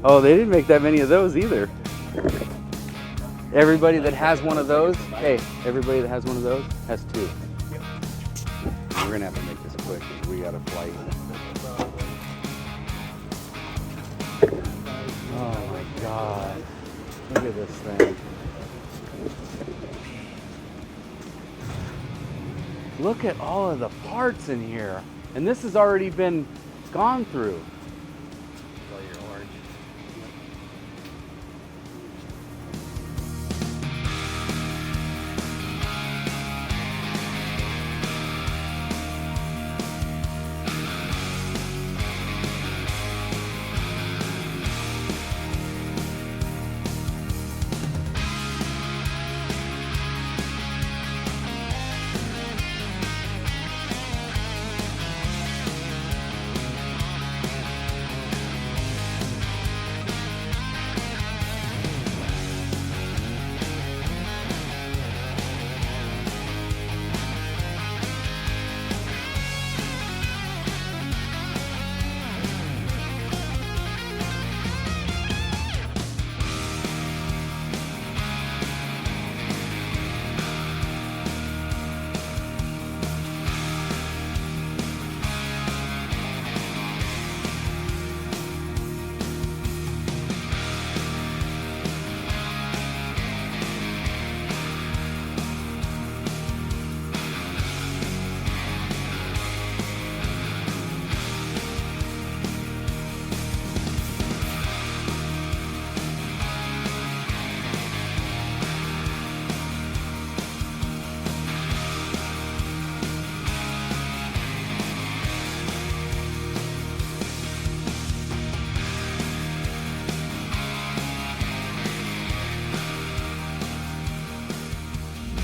Oh, they didn't make that many of those either. Everybody that has one of those, hey, everybody that has one of those has two. We're gonna have to make this quick because we got a flight. Oh my God. Look at this thing. Look at all of the parts in here. And this has already been gone through.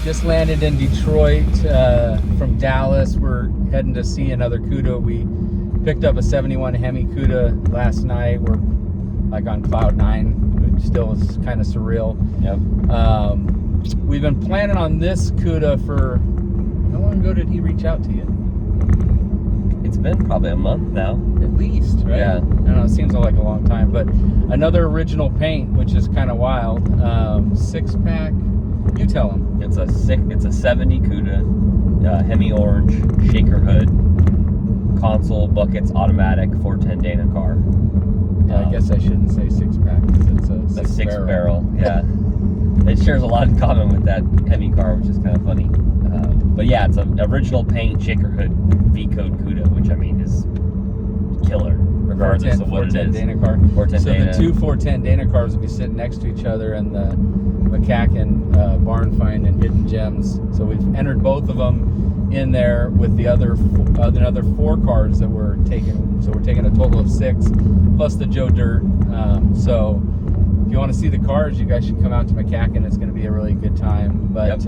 Just landed in Detroit from Dallas. We're heading to see another Cuda. We picked up a 71 HEMI Cuda last night. We're like on cloud 9. It still is kind of surreal. Yep. We've been planning on this Cuda for, how long ago did he reach out to you? It's been probably a month now. At least, right? Yeah. I don't know, it seems like a long time, but another original paint, which is kind of wild. 6-pack, you tell them. It's a 70 Cuda, Hemi orange, shaker hood, console, buckets, automatic, 410 Dana car. Yeah, I guess I shouldn't say 6-pack because it's a six barrel. Yeah. It shares a lot in common with that Hemi car, which is kind of funny. But yeah, it's an original paint, shaker hood, V-code Cuda, which I mean is killer, regardless of what it is. Dana car. 410 so Dana. The two 410 Dana cars will be sitting next to each other in the McCacken barn find and hidden gems. So we've entered both of them in there with the other 4 cars that we're taking. So we're taking a total of 6 plus the Joe Dirt. So if you want to see the cars, you guys should come out to McCacken. It's going to be a really good time. But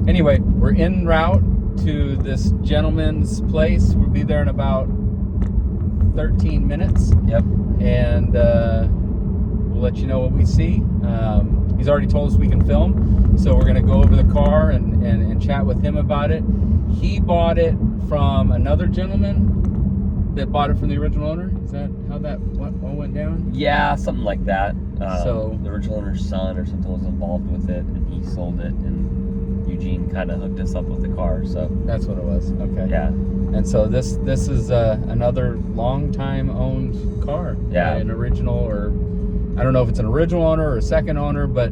anyway, we're en route to this gentleman's place. We'll be there in about 13 minutes. Yep. And we'll let you know what we see. He's already told us we can film, so we're going to go over the car and chat with him about it. He bought it from another gentleman that bought it from the original owner. Is that how that all went down? Yeah, something like that. So the original owner's son or something was involved with it, and he sold it, and Eugene kind of hooked us up with the car. So that's what it was. Okay. Yeah. And so this is another long time owned car. Yeah. An original, or I don't know if it's an original owner or a second owner, but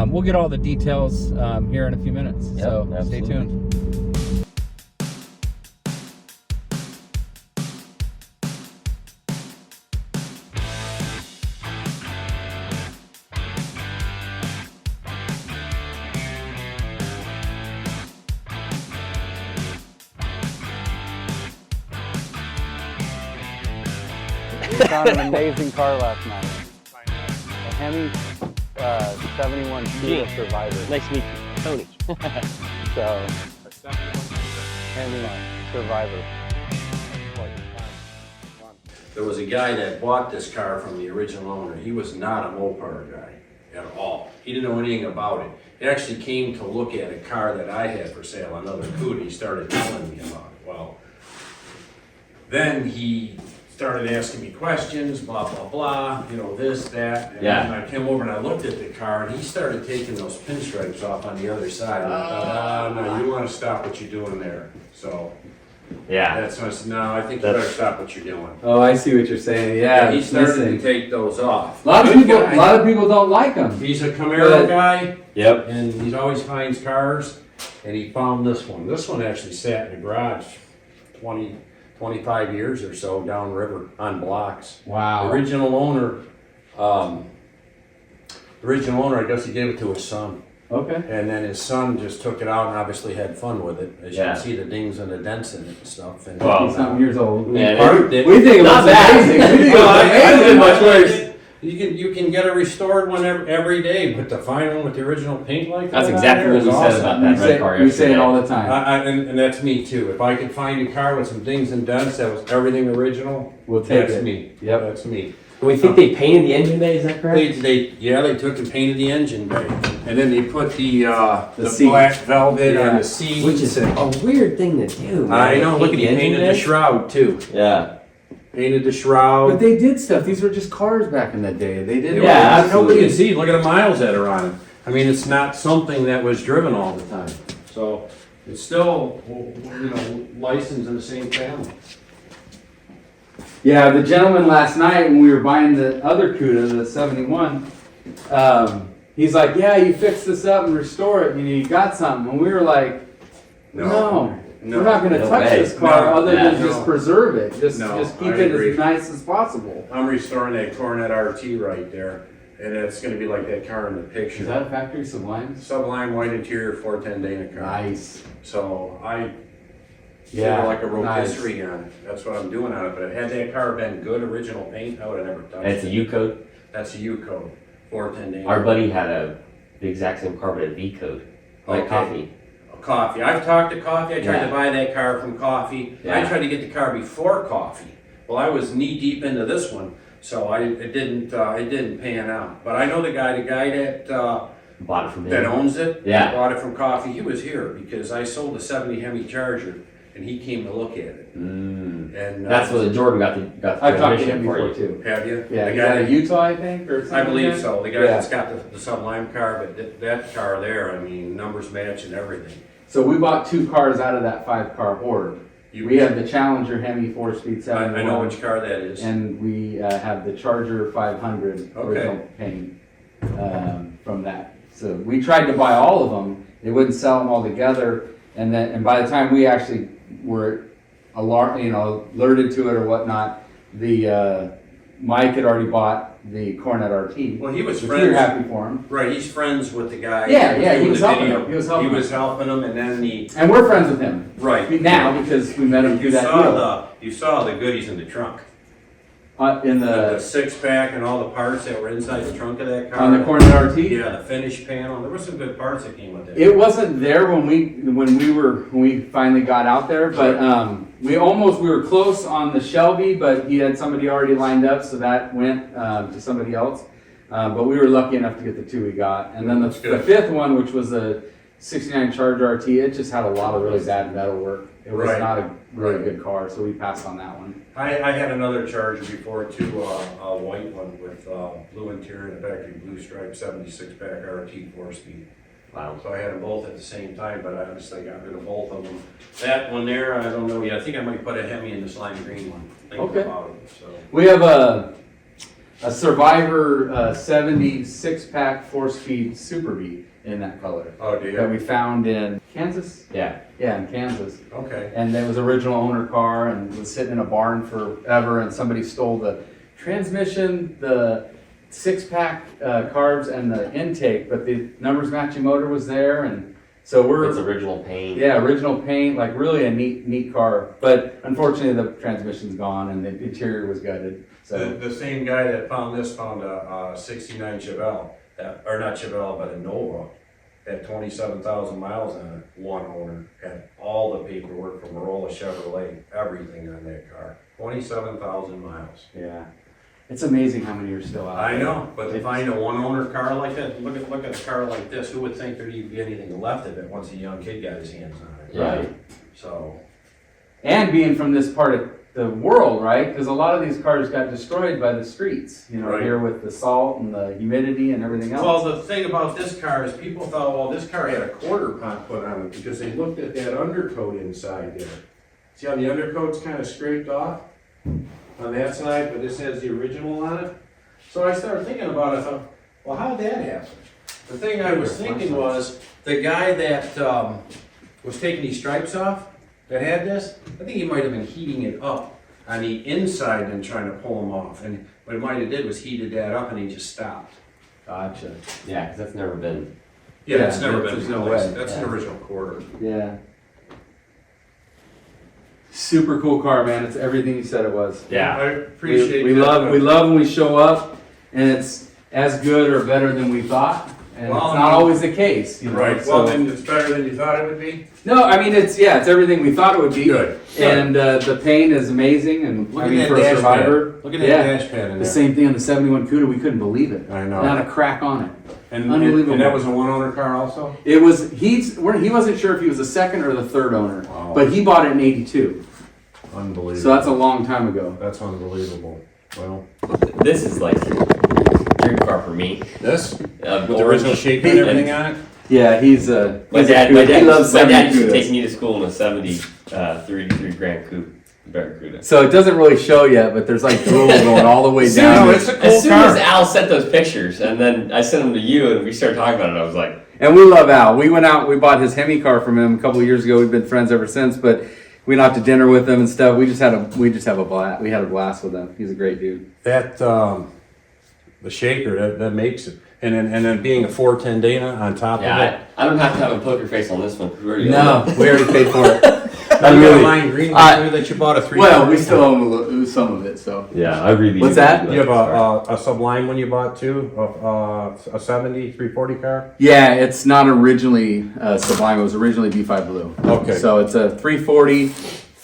we'll get all the details here in a few minutes. Yep, so absolutely. Stay tuned. We found an amazing car last night. A HEMI 71 Cuda Survivor. Nice to meet you, Tony. So, HEMI Survivor. There was a guy that bought this car from the original owner. He was not a Mopar guy at all. He didn't know anything about it. He actually came to look at a car that I had for sale, another Cuda. He started telling me about it. Well, then he started asking me questions, blah, blah, blah, you know, this, that. And Yeah. then I came over and I looked at the car and he started taking those pinstripes off on the other side. And I thought, no, you wanna stop what you're doing there. So, Yeah. that's when I said, no, I think you better stop what you're doing. Oh, I see what you're saying. Yeah, He started listen. to take those off. A lot of Good people, guy. a lot of people don't like them. He's a Camaro But- guy. Yep. And he always finds cars, and he found this one. This one actually sat in the garage 25 years or so downriver on blocks. Wow. The original owner, I guess he gave it to his son. Okay. And then his son just took it out and obviously had fun with it. As you Yeah. can see the dings and the dents in it and stuff. And Well, 50-something years old. We, Yeah, parked it. we think it Not was bad. amazing. We think it Well, was I amazing. did Much like worse. it. You can get a restored one every day, but to find one with the original paint like that. That's on exactly there what is we said awesome. about We that say, red car we say yesterday. it all the time. And that's me too. If I could find a car with some dings and dents that was everything original, We'll take that's it. me. Yep. That's me. We think they painted the engine bay, is that correct? They took and painted the engine bay, and then they put the seat. black velvet Yeah. on the seat. Which is a weird thing to do. Man. I know. Look at Paint he the engine painted the bay? shroud too. Yeah. Painted the But shroud. they did stuff. These were just cars back in the day. They didn't. Yeah, Nobody absolutely. can see. Look at the miles that are on it. I mean, it's not something that was driven all the time. So it's still, you know, licensed in the same family. Yeah, the gentleman last night when we were buying the other Cuda, the 71, he's like, yeah, you fix this up and restore it. You got something. And we were like, no. We're not going to No touch way. this car No, other than no. just preserve it. Just keep I it agree. as nice as possible. I'm restoring that Cornet RT right there, and it's going to be like that car in the picture. Is that a factory Sublime? Sublime white interior 410 Dana car. Nice. So I Yeah, feel like a nice. rotisserie on it. That's what I'm doing on it. But had that car been good original paint, I would have never touched And it's a it. U code. That's a U code, 410 Dana. Our buddy had the exact same car, but a V code. Like Okay. coffee. Coffee. I've talked to Coffee. I tried Yeah. to buy that car from Coffee. I Yeah. tried to get the car before Coffee. Well, I was knee deep into this one, so it didn't pan out. But I know the guy that Bought it from that him. owns it. Yeah. Bought it from Coffee. He was here because I sold a 70 HEMI Charger, and he came to look at it. Mm. And That's what Jordan got the I've talked to transmission him for before you. too. Have you? Yeah, The he's guy out that of Utah, I think, or something. I believe like that? so. The guy Yeah. that's got the Sublime car, but that car there, I mean, numbers match and everything. So we bought 2 cars out of that 5-car horde. We have the Challenger Hemi 4-speed 71. I know which car that is. And we have the Charger 500 original paint from that. So we tried to buy all of them. They wouldn't sell them all together. And by the time we actually were alerted to it or whatnot, the Mike had already bought the Cornet RT. Well, he was which we were friends. happy for him. Right, he's friends with the guy. Yeah, who yeah, he doing was the helping video. him. He was helping He was helping him, and then And we're friends with him right now because we met him through You that deal. you saw the goodies in the trunk, In the the 6-pack and all the parts that were inside the trunk of that car. on the Cornet RT. Yeah, the finish panel. There were some good parts that came with it. It wasn't there when we finally got out there, but we were close on the Shelby, but he had somebody already lined up, so that went to somebody else. But we were lucky enough to get the 2 we got, and then the That's good. 5th one, which was a '69 Charger RT, it just had a lot of really bad metal work. It was Right. not a really good car, so we passed on that one. I had another Charger before too, a white one with blue interior and a factory blue stripe 76-pack RT 4-speed. Wow. So I had them both at the same time, but I obviously got rid of both of them. That one there, I don't know yet. I think I might put a Hemi in this lime green one. Thinking Okay. about it, so. We have a Survivor 76-pack 4-speed Super B in that color Oh, do that you? we found in Kansas. Yeah. Yeah, in Kansas. Okay. And it was original owner car and was sitting in a barn forever, and somebody stole the transmission, the 6-pack carbs, and the intake, but the numbers matching motor was there, and so It's original paint. yeah, original paint, like really a neat car. But unfortunately, the transmission's gone and the interior was gutted. So The same guy that found this found a 69 Chevelle, or not Chevelle, but a Nova, had 27,000 miles on it, one owner, had all the paperwork from Corolla Chevrolet, everything on that car, 27,000 miles. yeah, it's amazing how many are still out I there. know, but to find a one-owner car like that, look at a car like this, who would think there'd even be anything left of it once a young kid got his hands on it? Right. So, And being from this part of the world, right? Because a lot of these cars got destroyed by the streets, you know, Right. here with the salt and the humidity and everything else. Well, the thing about this car is people thought, well, this car had a quarter pot put on it because they looked at that undercoat inside there. See how the undercoat's kind of scraped off on that side, but this has the original on it? So I started thinking about it, I thought, well, how'd that happen? The thing I was thinking was, the guy that was taking these stripes off, that had this, I think he might have been heating it up on the inside and trying to pull them off. And what he might have did was heated that up and he just stopped. Gotcha. Yeah, because that's never been. Yeah, Yeah, it's never been there's no replaced. way. That's an Yeah. original quarter. Yeah. Super cool car, man. It's everything you said it was. Yeah. I appreciate We that. love when we show up and it's as good or better than we thought. And Well, it's not always the case, you know. Right, so- well, then it's better than you thought it would be? No, I mean it's everything we thought it would be. Good. And the paint is amazing, and Look I at mean that for a dash survivor. pad. Look at that yeah. dash pad in The there. same thing on the '71 Cuda. We couldn't believe it. I know. Not a crack on it. And Unbelievable. And that was a one-owner car also? It was he wasn't sure if he was the second or the third owner, Wow. but he bought it in '82. Unbelievable. So that's a long time ago. That's unbelievable. Well, This is like dream car for me. this? With With the original shape and everything on it? Yeah, he's My he's dad, a my Cuda. dad, He loves my dad 70 used to Cudas. take me to school in a 33 Grand Coupe Barracuda. So it doesn't really show yet, but there's like drool going all the way As soon down. No, it's a cool as soon car. as Al sent those pictures, and then I sent them to you, and we started talking about it, I was like, And we love Al. We went out, we bought his HEMI car from him a couple of years ago. We've been friends ever since, but we went out to dinner with him and stuff. We just have a blast. We had a blast with him. He's a great dude. That, the shaker, that makes it. And then being a 410 Dana on top of it. yeah, I don't have to have a poker face on this one. 'Cause we already No, own it. we already paid for it. I I got a really, lime green I- one too that you bought a 3. well, we still own some of it, so. Yeah, I really. What's that? You have a Sublime one you bought too, a 70, 340 car? Yeah, it's not originally Sublime. It was originally B5 Blue. Okay. So it's a 340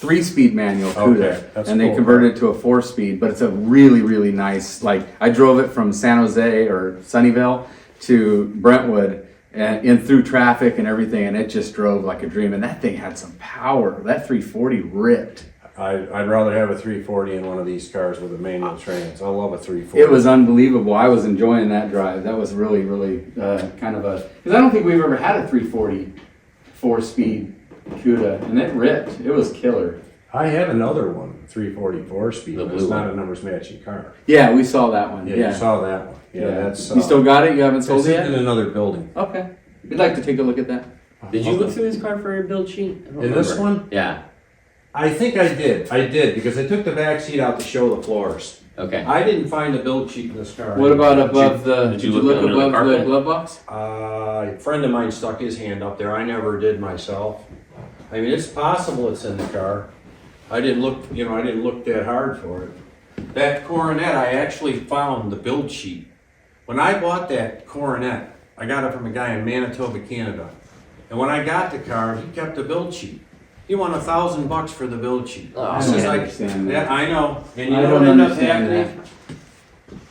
3-speed manual Cuda, Okay, that's and they cool. converted it to a 4-speed. But it's a really, really nice. Like I drove it from San Jose or Sunnyvale to Brentwood, and in through traffic and everything, and it just drove like a dream. And that thing had some power. That 340 ripped. I'd rather have a 340 in one of these cars with a manual trans. I love a 340. It was unbelievable. I was enjoying that drive. That was really, really kind of a. Because I don't think we've ever had a 340 4-speed Cuda, and it ripped. It was killer. I had another one, 344 speed, The but it's blue not one. a numbers matching car. Yeah, we saw that one. Yeah, Yeah. you saw that one. Yeah, that's. You still got it? You haven't sold it's it in yet? another building. Okay. We'd like to take a look at that. Did you look through this car for your build sheet? I don't In this remember. one? Yeah. I think I did because I took the back seat out to show the floors. Okay. I didn't find the build sheet in this car. What about above the? did you look under the above the carpet? glove box? A friend of mine stuck his hand up there. I never did myself. I mean, it's possible it's in the car. I didn't look that hard for it. That Coronet, I actually found the build sheet. When I bought that Coronet, I got it from a guy in Manitoba, Canada. And when I got the car, he kept the build sheet. He won $1,000 for the build sheet. Oh, This I is don't like, understand that. yeah, I know. And you I know don't what ended up understand happening?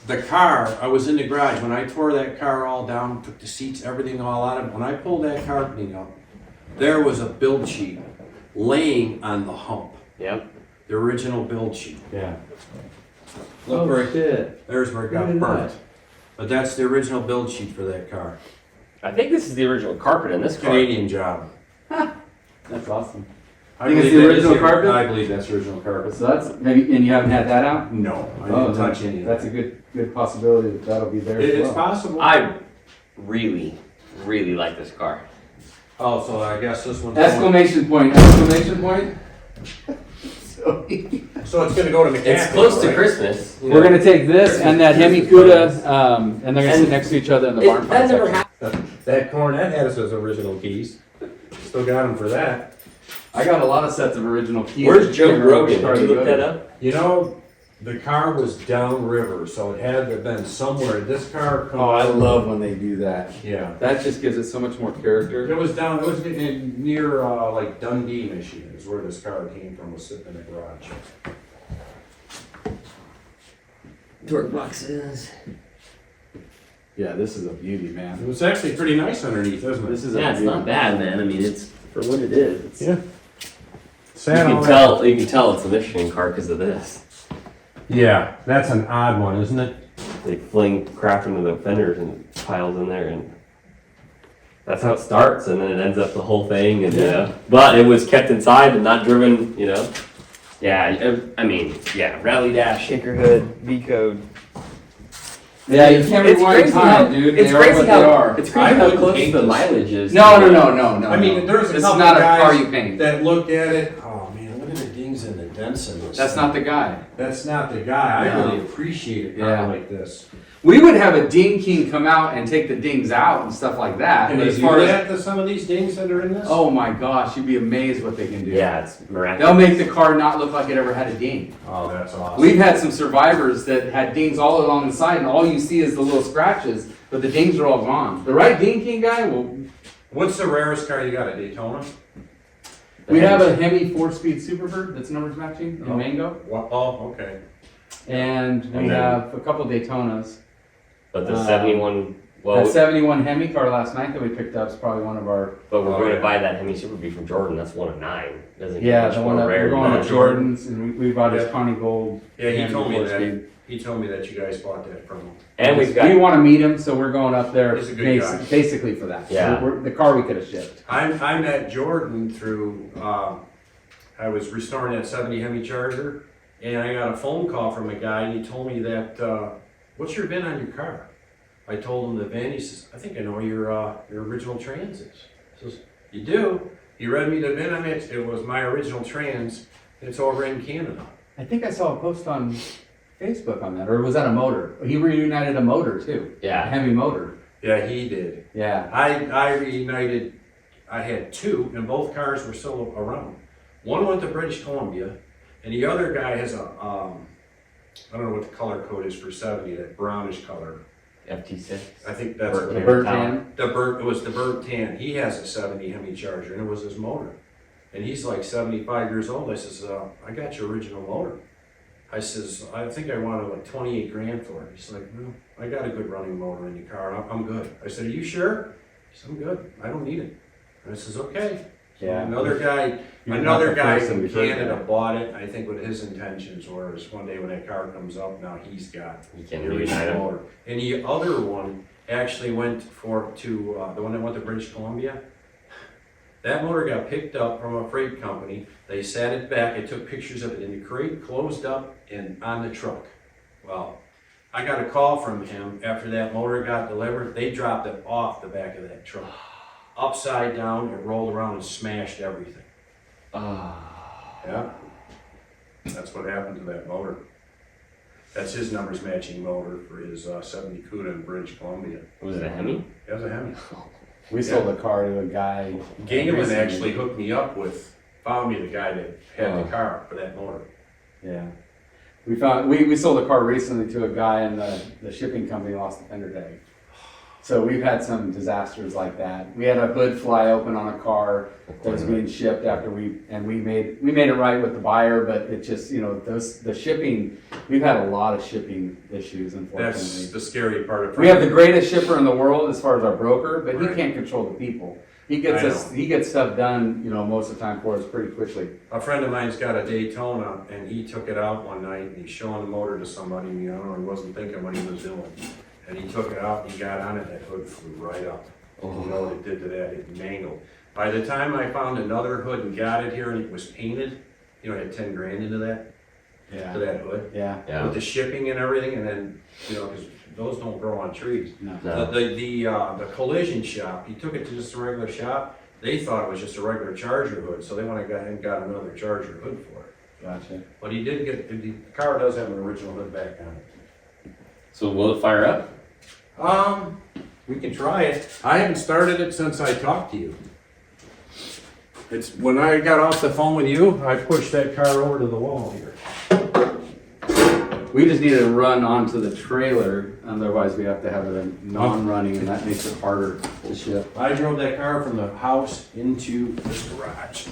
The car, I was in the garage, when I tore that car all down, took the seats, everything all out of it, when I pulled that carpeting up, there was a build sheet laying on the hump, Yep. the original build sheet. Yeah. Look where shit. there's where it got Look at burnt. that. But that's the original build sheet for that car. I think this is the original carpet in this car. Canadian job. That's awesome. I Think it's believe the that is original carpet? I believe that's the original carpet. So that's and you haven't had that out? No, I Oh, didn't touch any of That's that. a good possibility that that'll be there. as It's well. possible. I really, really like this car. Oh, so I guess this one's. Exclamation point! Exclamation point! So it's gonna go to mechanical. It's close to right? Christmas. We're gonna take this and that HEMI Cuda, and they're gonna sit next to each other in the barn That find never section. happened. That Coronet has his original keys. Still got them for that. I got a lot of sets of original keys. Where's Joe Can't remember Rogan? which car Did you to look go that to. up? You know, the car was downriver, so it had to have been somewhere. This car. comes- Oh, I love when they do that. Yeah. That just gives it so much more character. It was near like Dundee, Michigan, is where this car came from. Was sitting in the garage. Torque boxes. Yeah, this is a beauty, It man. was actually pretty nice underneath, isn't it? This is Yeah, a it's beauty. not bad, man. I mean, it's for what it is. It's, Yeah. Sat all that. You can tell it's a Michigan car because of this. Yeah, that's an odd one, isn't it? They fling crap into the fenders and piles in there, and that's how it starts, and then it ends up the whole thing, and but it was kept inside and not driven, Yeah, I mean, rally dash, shaker hood, V code. Yeah, you can't rewind time, dude. It's They are crazy what they how are. it's crazy how close the mileage is. No. I mean, there's a It's couple not a guys car you paint. that looked at it. Oh man, look at the dings and the dents in this. That's not the guy. That's not the guy. I No. really appreciate a car Yeah. like this. We would have a ding king come out and take the dings out and stuff like that. Can But they as do far as, that to some of these dings that are in this? oh my gosh, you'd be amazed what they can do. Yeah, it's miraculous. They'll make the car not look like it ever had a ding. Oh, that's awesome. We've had some survivors that had dings all along the side, and all you see is the little scratches, but the dings are all gone. The right ding king guy will. What's the rarest car you got? A Daytona? We have a HEMI 4-speed Superbird that's numbers matching in Mango, What? Oh, okay. and we And then- have a couple Daytonas. But the 71, well, That 71 HEMI car last night that we picked up is probably one of our. but we're Oh, going yeah. to buy that Hemi Super B from Jordan. That's 1 of 9. Doesn't get Yeah, much the more one that rare we're than going that. to Jordan's, and we bought his Yeah. Connie Gold. Yeah, he HEMI told me 4-speed. that. He told me that you guys bought that from him. And we've We got, want to meet him, so we're going up there He's a good guy. basically for that. Yeah. We're the car we could have shipped. I met Jordan through, I was restoring that 70 Hemi Charger, and I got a phone call from a guy, and he told me that, what's your VIN on your car? I told him the VIN. He says, I think I know where your original trans is. He says, you do? He read me the VIN on it. It was my original trans. It's over in Canada. I think I saw a post on Facebook on that, or was that a motor? He reunited a motor too. A yeah. HEMI motor. Yeah, he did. Yeah. I reunited, I had 2, and both cars were still around. One went to British Columbia, and the other guy has a, I don't know what the color code is for 70, that brownish color. FT6. I think that's Burnt what The it burnt Town. tan. It was the burnt tan. He has a 70 Hemi Charger, and it was his motor. And he's like 75 years old. I says, I got your original motor. I says, I think I wanted like 28 grand for it. He's like, no, I got a good running motor in the car. I'm good. I said, are you sure? He said, I'm good. I don't need it. And I says, okay. So Yeah. Another guy person from we've heard Canada that. bought it. I think what his intentions were is one day when that car comes up, now he's got You can the reunite original them. motor. And the other one actually went to the one that went to British Columbia. That motor got picked up from a freight company. They sat it back. I took pictures of it in the crate, closed up, and on the truck. Well, I got a call from him after that motor got delivered. They dropped it off the back of that truck, upside down, and rolled around and smashed everything. Yeah, that's what happened to that motor. That's his numbers matching motor for his 70 Cuda in British Columbia. Was it a Hemi? That was a Hemi. We sold a car to a guy. Galen recently. actually hooked me up with, found me the guy that had the car for that motor. Yeah. We sold a car recently to a guy, and the shipping company lost the fender tag. So we've had some disasters like that. We had a hood fly open on a car that was being shipped after we made it right with the buyer, but it just, the shipping, we've had a lot of shipping issues, unfortunately. That's the scary part of it. We have the greatest shipper in the world as far as our broker, but he Right. can't control the people. He I gets stuff done, most of the time for us pretty quickly. A friend of mine's got a Daytona, and he took it out one night, and he's showing the motor to somebody, and he wasn't thinking what he was doing. And he took it out, and he got on it, that hood flew right up. You know what it did to that? It mangled. By the time I found another hood and got it here, and it was painted, I had 10 grand into that, to that hood. Yeah. Yeah. With the shipping and everything, and then, because those don't grow on trees. No. No. The collision shop, he took it to just a regular shop, they thought it was just a regular Charger hood, so they went and got another Charger hood for it. Gotcha. But he did get, the car does have an original hood back on it. So will it fire up? We can try it. I haven't started it since I talked to you. It's, when I got off the phone with you, I pushed that car over to the wall here. We just need to run onto the trailer, otherwise we have to have it non-running, and that makes it harder to ship. I drove that car from the house into this garage.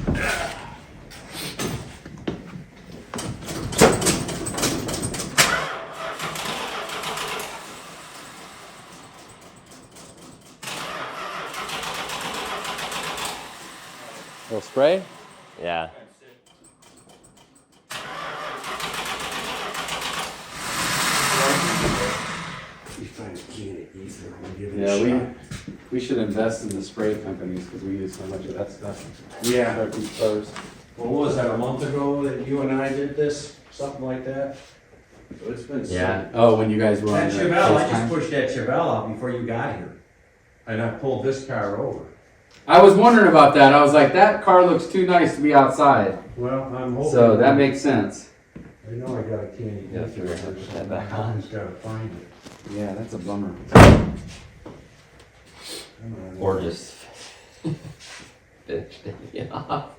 Little spray? Yeah. easier. We'll give it Yeah, a shot. we should invest in the spray companies because we use so much of that stuff. Yeah. Start these cars. Well, what was that, a month ago that you and I did this? Something like that? So it's been. Yeah. Oh, when you guys were on That the Chevelle, I just FaceTime? pushed that Chevelle out before you got here. And I pulled this car over. I was wondering about that. I was like, that car looks too nice to be outside. Well, I'm hoping. So that makes sense. I know I got a candy. Yeah, figure out how to put that back on. I just gotta find it. Yeah, that's a bummer. Or just finish it off.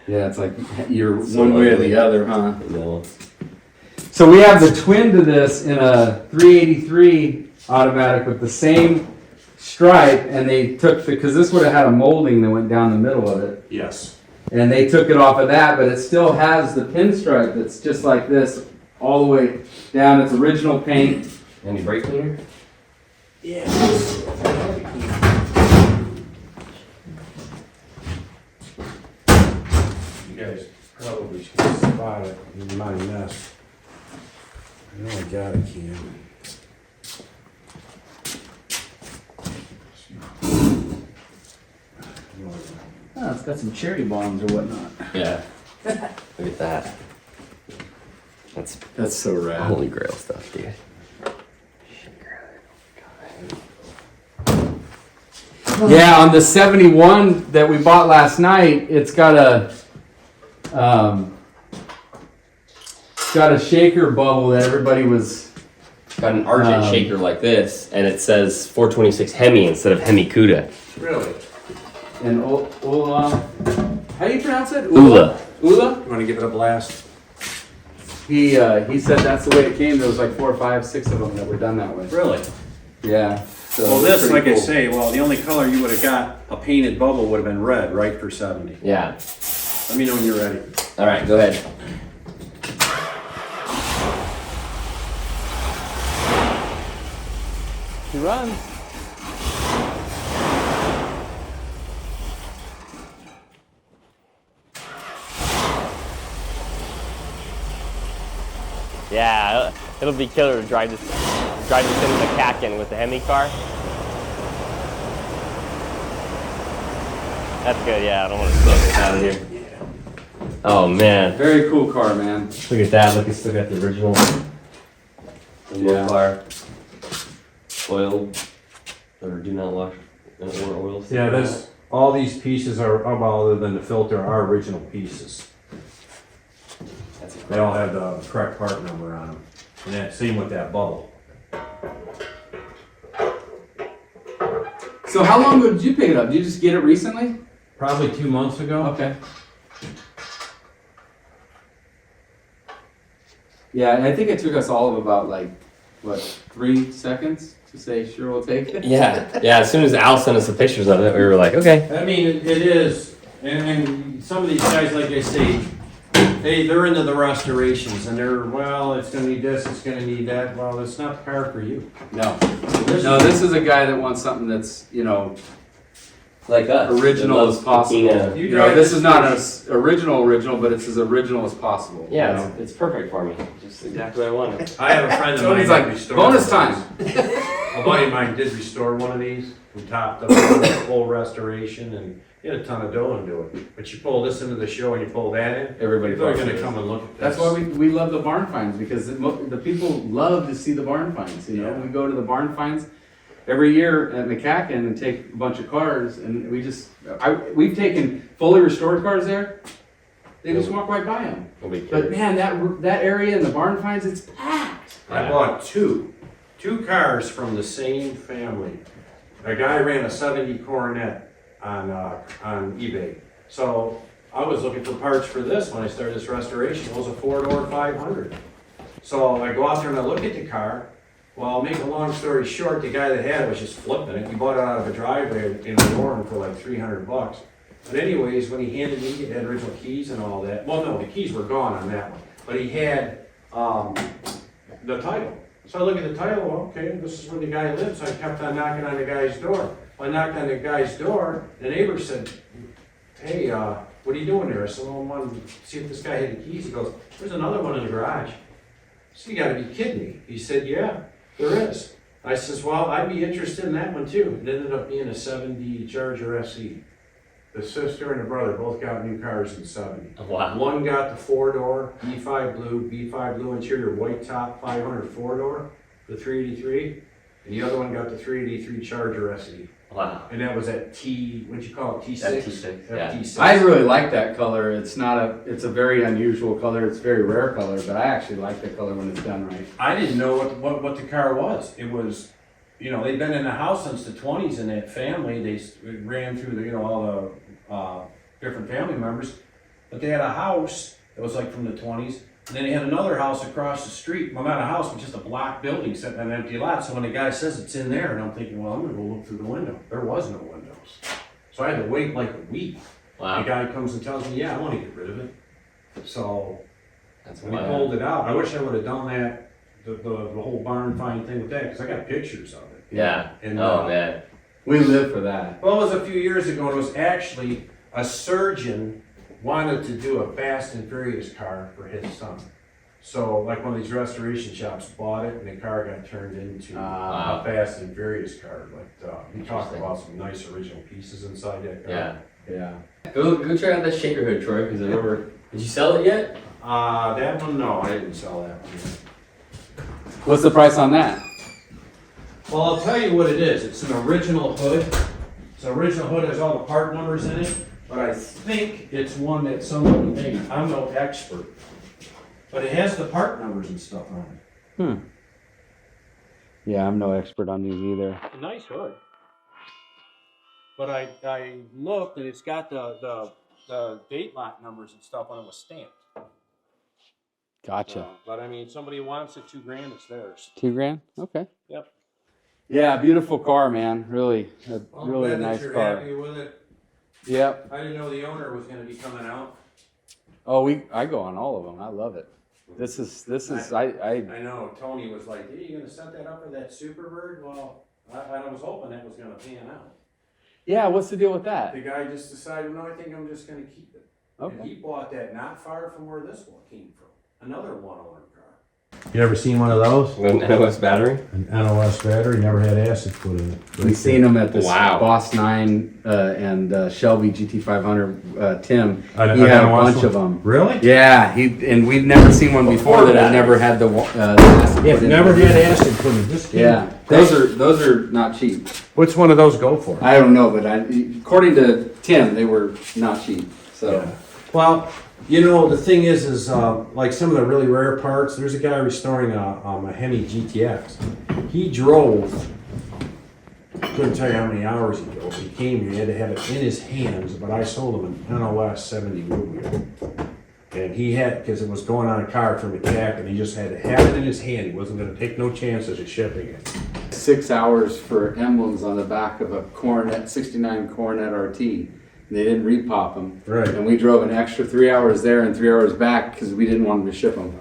Yeah, it's like you're So one way or ugly. the other, huh? No. So we have the twin to this in a 383 automatic with the same stripe, and they took because this would have had a molding that went down the middle of it, Yes. and they took it off of that, but it still has the pinstripe that's just like this all the way down. It's original paint. Any brake cleaner? Yeah. You guys probably should spot it in my mess. I know I got a can. Oh, it's got some cherry bombs or whatnot. Yeah. Look at that. That's So rad. holy grail stuff, dude. Yeah, on the 71 that we bought last night, it's got a shaker bubble that everybody was. Got an Argent shaker like this, and it says 426 HEMI instead of HEMI Cuda. Really? And Ula, how do you pronounce it? Ula. Ula? You wanna give it a blast? He said that's the way it came. There was like 4, 5, 6 of them that were done that way. Really? Yeah. So Well, it's this, pretty like I cool. say, well, the only color you would have got, a painted bubble would have been red, right, for 70. Yeah. Let me know when you're ready. All right, go ahead. He runs. Yeah, it'll be killer to drive this into the Kakin with the HEMI car. That's good, yeah, I don't want to slow this out of here. Oh man, Very cool car, man. look at that, look, it's still got the original Yeah. Mopar oil, or do not wash, or oil. Yeah, this, all these pieces are, other than the filter, are original pieces. That's They all have the correct part number on them. And that, same with that bubble. So how long ago did you pick it up? Did you just get it recently? Probably 2 months ago. Okay. Yeah, I think it took us all of about like, what, 3 seconds to say, sure, we'll take it? Yeah, yeah, as soon as Al sent us the pictures of it, we were like, okay. I mean, it is, and some of these guys, like I say, they're into the restorations, and they're, well, it's gonna need this, it's gonna need that. Well, it's not the car for you. No. No, this is a guy that wants something that's, you know, Like us. original as possible. Yeah, You know, this is not as original, but it's as original as possible. you know? it's perfect for me. Just exactly what I wanted. I have a friend of mine Tony's that like, restored bonus one of time. these. A buddy of mine did restore one of these, from top to bottom, full restoration, and he had a ton of dough into it. But you pull this into the show and you pull that in, Everybody people are thought gonna so. come and look at this. That's why we love the barn finds, because the people love to see the barn finds, you know? Yeah. We go to the barn finds every year at McCacken and take a bunch of cars, and we've taken fully restored cars there. They just walk right by them. We'll be But curious. man, that area in the barn finds, it's packed. I bought two cars from the same family. A guy ran a 70 Coronet on eBay. So I was looking for parts for this when I started this restoration. It was a 4-door 500. So I go out there and I look at the car. Well, make a long story short, the guy that had it was just flipping it. He bought it out of a driveway in Warren for like $300. But anyways, when he handed me, it had original keys and all that. Well, no, the keys were gone on that one. But he had the title. So I look at the title, well, okay, this is where the guy lives. So I kept on knocking on the guy's door. When I knocked on the guy's door, the neighbor said, hey, what are you doing there? I said, well, I wanted to see if this guy had the keys. He goes, there's another one in the garage. So you gotta be kidding me. He said, yeah. There is. I says, well, I'd be interested in that one too. It ended up being a 70 Charger SE. The sister and the brother both got new cars in 70. Wow. One got the 4-door, B5 blue interior, white top, 500 4-door, the 383. And the other one got the 383 Charger SE. Wow. And that was at what'd you call it, T6? FT6, yeah. FT6. I really like that color. It's a very unusual color. It's a very rare color, but I actually like the color when it's done right. I didn't know what the car was. It was, they'd been in the house since the 20s in that family. They ran through all the different family members. But they had a house that was like from the 20s. And then they had another house across the street. Well, not a house, but just a block building sitting on an empty lot. So when the guy says it's in there, and I'm thinking, well, I'm gonna go look through the window. There was no windows. So I had to wait like a week. Wow. The guy comes and tells me, yeah, I want to get rid of it. So That's when he wild. pulled it out, I wish I would have done that, the whole barn find thing with that, because I got pictures of it. Yeah. And, Oh man. We live for that. Well, it was a few years ago, and it was actually a surgeon wanted to do a Fast and Furious car for his son. So, like one of these restoration shops bought it, and the car got turned into Wow. a Fast and Furious car. But we talked about some nice original pieces inside that car. Yeah. Yeah. Go try out that shaker hood, Troy, because I remember. Did you sell it yet? That one, no, I didn't sell that one. What's the price on that? Well, I'll tell you what it is. It's an original hood. It's an original hood, has all the part numbers in it, but I think it's one that somebody made. I'm no expert. But it has the part numbers and stuff on it. Yeah, I'm no expert on these either. A nice hood. But I looked and it's got the date lot numbers and stuff on it was stamped. Gotcha. But I mean, somebody wants it, $2,000, it's theirs. $2,000? Okay. Yep. Yeah, beautiful car, man. Really, I'm really glad that nice you're car. happy with it. Yep. I didn't know the owner was gonna be coming out. Oh, I go on all of them. I love it. This is I know, Tony was like, hey, you gonna set that up for that Superbird? Well, I was hoping that was gonna pan out. Yeah, what's the deal with that? The guy just decided, no, I think I'm just gonna keep it. And Okay. he bought that not far from where this one came from, another one-owner car. You ever seen one of those? An NOS battery? An NOS battery, never had acid put in it. We've seen them at the Wow. Boss 9 and Shelby GT500. Tim, An he had a NOS bunch one? of them. Really? Yeah, and we've never seen one before that had never had the acid Yeah, put in never it. had acid put in this. Yeah, those are not cheap. What's one of those go for? I don't know, but according to Tim, they were not cheap. So Well, the thing is like some of the really rare parts, there's a guy restoring a HEMI GTX. He drove, couldn't tell you how many hours he drove. He came here, he had to have it in his hands, but I sold him an NOS 70 wood wheel. And he had, because it was going on a card from a jack, and he just had to have it in his hand. He wasn't gonna take no chances of shipping it. 6 hours for emblems on the back of a Coronet 69 Coronet RT. They didn't repop them. Right. And we drove an extra 3 hours there and 3 hours back because we didn't want them to ship them.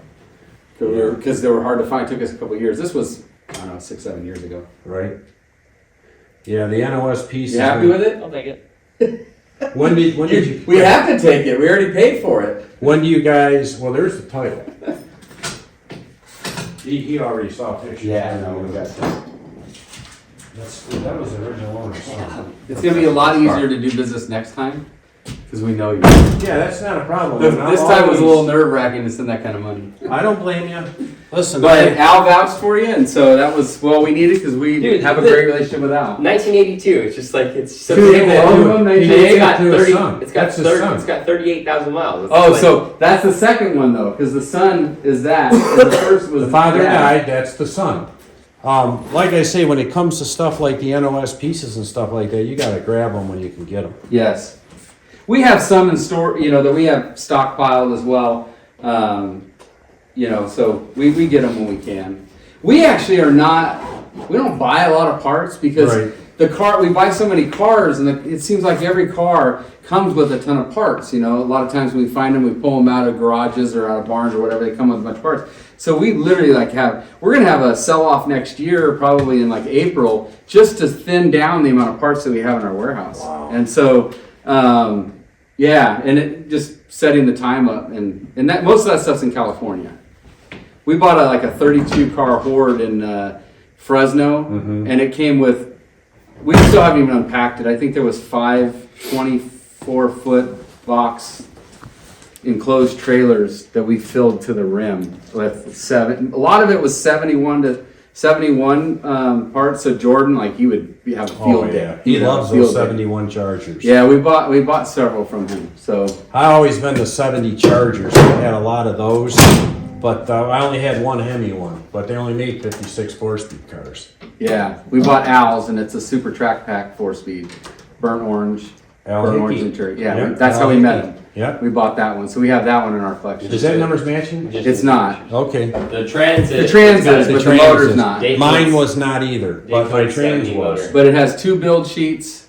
Because they were hard to find. It took us a couple of years. This was, I don't know, 6, 7 years ago. Right? Yeah, the NOS piece. You happy with it? I'll take it. When did you? We have to take it. We already paid for it. When do you guys? Well, there's the title. He already saw pictures. Yeah, no, we got that. That was the original owner. It's going to be a lot easier to do business next time because we know you. Yeah, that's not a problem. This time was a little nerve-wracking to send that kind of money. I don't blame you. Listen, But Al vouched for you, and so that was, well, we needed because we Dude, have a great relationship with Al. 1982. It's just like it's so Dude, big that all of them, it's they got gave it to his 30. son. It's got That's his 30. son. It's got 38,000 miles. It's Oh, like- so that's the second one though, because the son is that. And the first was the father dad. died. That's the son. Like I say, when it comes to stuff like the NOS pieces and stuff like that, you gotta grab them when you can get them. Yes, we have some in store. That we have stockpiled as well. So we get them when we can. We actually are not. We don't buy a lot of parts because Right. we buy so many cars, and it seems like every car comes with a ton of parts. A lot of times when we find them, we pull them out of garages or out of barns or whatever. They come with a bunch of parts. So we literally we're gonna have a sell-off next year, probably in April, just to thin down the amount of parts that we have in our warehouse. Wow. And so, and it just setting the time up, and that most of that stuff's in California. We bought a 32 car horde in Fresno, and it came with. We still haven't even unpacked it. I think there was 5 24-foot box enclosed trailers that we filled to the rim with 7. A lot of it was 71 to 71 parts. So Jordan, like, he would have a field day. He loves those 71 Chargers. Yeah, we bought several from him. So I always been the 70 Chargers. I had a lot of those, but I only had one Hemi one. But they only made 56 4-speed cars. yeah, we bought Al's, and it's a super track pack 4-speed, burnt orange. Burnt orange interior. Yeah, that's how we met him. Yeah. We bought that one, so we have that one in our collection. Is that numbers matching? It's not. Okay. The Transit. The Transit, but the Transit. motor's not. Mine was not either, but my Trans was. But it has 2 build sheets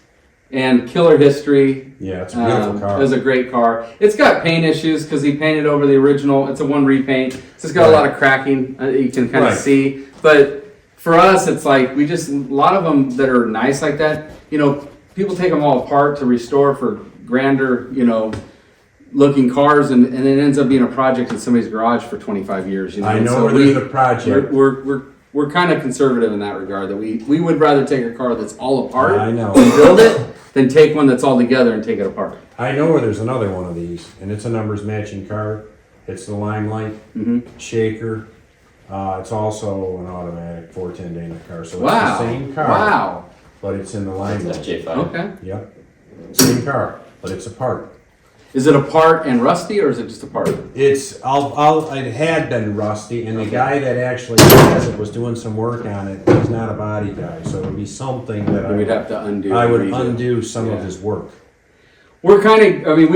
and killer history. Yeah, it's a beautiful car. It was a great car. It's got paint issues because he painted over the original. It's a 1 repaint. So it's got a lot of cracking you can kind of see. But for us, it's like a lot of them that are nice like that, people take them all apart to restore for grander, looking cars, and it ends up being a project in somebody's garage for 25 years. I know so where there's a project. We're kind of conservative in that regard. That we would rather take a car that's all apart I know. and build it than take one that's all together and take it apart. I know where there's another one of these, and it's a numbers matching car. It's the Limelight shaker. It's also an automatic 410 Dana car, so it's the same car. Wow. But it's in the Limelight. J5. Okay. Yep. Same car, but it's a part. Is it a part and rusty, or is it just a part? It had been rusty, and the guy that actually has it was doing some work on it. He's not a body guy, so it would be something that We'd have to undo. I would undo some of his work. We're kind of. I mean,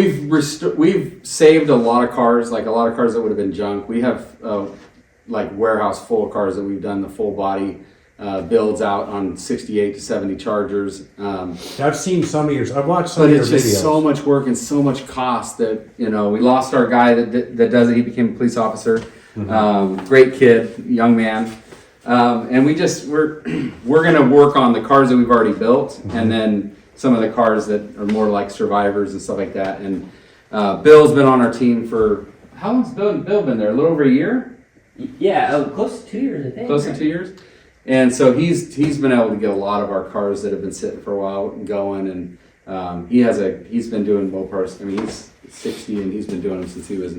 we've saved a lot of cars, like a lot of cars that would have been junk. We have like warehouse full of cars that we've done the full body builds out on 68 to 70 Chargers. I've seen some of yours. I've watched some of your videos. But it's just so much work and so much cost that, we lost our guy that does it. He became a police officer. Great kid, young man. And we're going to work on the cars that we've already built, and then some of the cars that are more like survivors and stuff like that. And Bill's been on our team for, how long's Bill been there? A little over a year? Yeah, close to 2 years, I think. Close to 2 years? And so he's been able to get a lot of our cars that have been sitting for a while going, and he's been doing Mopars. I mean, he's 60 and he's been doing them since he was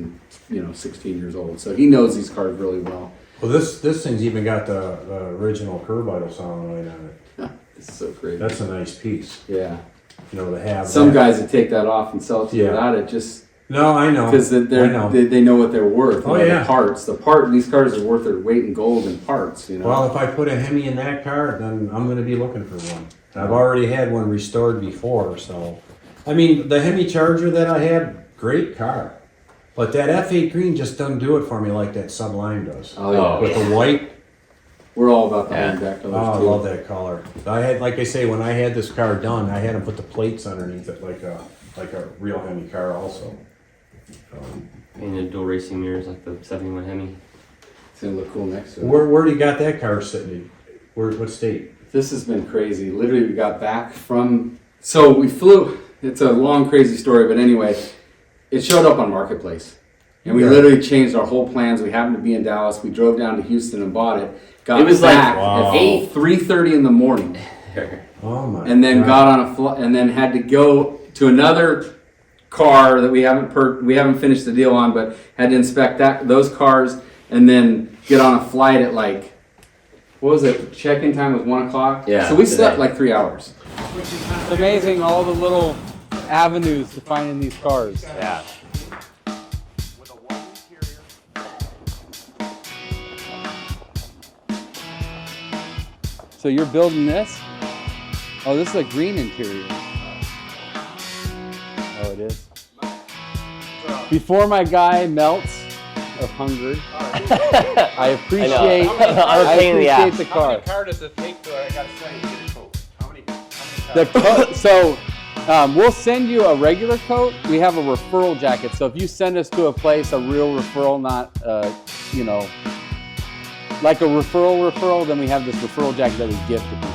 16 years old. So he knows these cars really well. Well, this thing's even got the original curb idle solenoid on it. It's so crazy. That's a nice piece. Yeah. To have some that. guys that take that off and sell it to you without it just. No, I know. Because they know what they're worth. Oh, yeah. The these cars are worth their weight in gold in parts. Well, if I put a Hemi in that car, then I'm going to be looking for one. I've already had one restored before, so. I mean, the Hemi Charger that I had, great car. But that F8 green just doesn't do it for me like that Sublime does. Oh, yeah. With the white. We're all about the back colors, I love that color. I had, like I say, when I had this car done, I had them put the plates underneath it like a real Hemi car also. Painted dual racing mirrors like the 71 Hemi. It's gonna look cool next to it. Where do you got that car sitting? What state? This has been crazy. Literally, we got back from. So we flew. It's a long, crazy story, but anyway, it showed up on Marketplace, and we literally changed our whole plans. We happened to be in Dallas. We drove down to Houston and bought it. It was back at 3:30 in the morning. Oh my! And then got on a flight, and then had to go to another car that we haven't finished the deal on, but had to inspect those cars, and then get on a flight at like, what was it? Check-in time was 1 o'clock. Yeah. So we slept like 3 hours. It's amazing all the little avenues to finding these cars. Yeah. So you're building this? Oh, this is a green interior. Oh, it is. Before my guy melts of hunger, I appreciate the car. How many car does it take to, I gotta say, you get a coat? How many We'll send you a regular coat. We have a referral jacket. So if you send us to a place, a real referral, not, like a referral, then we have this referral jacket that we give to people.